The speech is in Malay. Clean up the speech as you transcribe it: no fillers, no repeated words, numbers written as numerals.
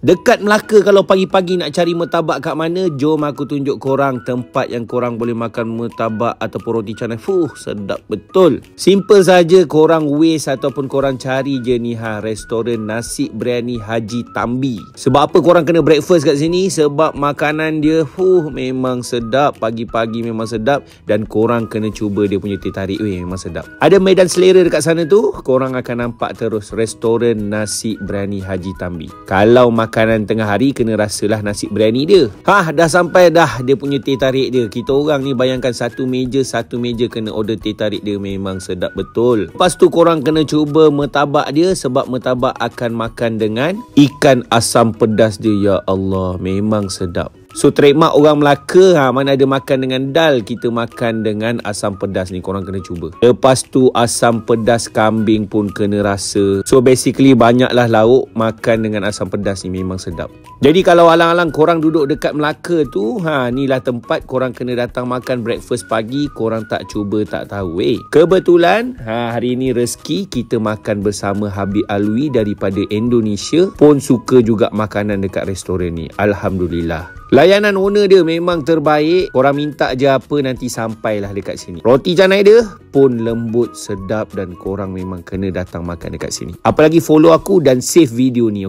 Dekat Melaka, kalau pagi-pagi nak cari murtabak kat mana, jom aku tunjuk korang tempat yang korang boleh makan murtabak ataupun roti canai. Sedap betul. Simple saja, korang waste ataupun korang cari je ni restoran nasi biryani Haji Tambi. Sebab apa korang kena breakfast kat sini? Sebab makanan dia memang sedap. Pagi-pagi memang sedap. Dan korang kena cuba dia punya teh tarik. Memang sedap. Ada medan selera dekat sana tu, korang akan nampak terus restoran nasi biryani Haji Tambi. Kalau makanan tengah hari, kena rasalah nasi biryani dia. Dah sampai dah dia punya teh tarik dia. Kita orang ni bayangkan satu meja kena order teh tarik dia, memang sedap betul. Lepas tu korang kena cuba murtabak dia, sebab murtabak akan makan dengan ikan asam pedas dia. Ya Allah, memang sedap. So trademark orang Melaka, mana ada makan dengan dal, kita makan dengan asam pedas ni, korang kena cuba. Lepas tu asam pedas kambing pun kena rasa. So basically banyaklah lauk, makan dengan asam pedas ni memang sedap. Jadi kalau alang-alang korang duduk dekat Melaka tu, inilah tempat korang kena datang makan breakfast pagi. Korang tak cuba tak tahu. Kebetulan hari ni rezeki kita makan bersama Habib Alwi daripada Indonesia pun suka juga makanan dekat restoran ni. Alhamdulillah. Layanan owner dia memang terbaik. Korang minta je apa, nanti sampailah dekat sini. Roti canai dia pun lembut, sedap, dan korang memang kena datang makan dekat sini. Apalagi follow aku dan save video ni.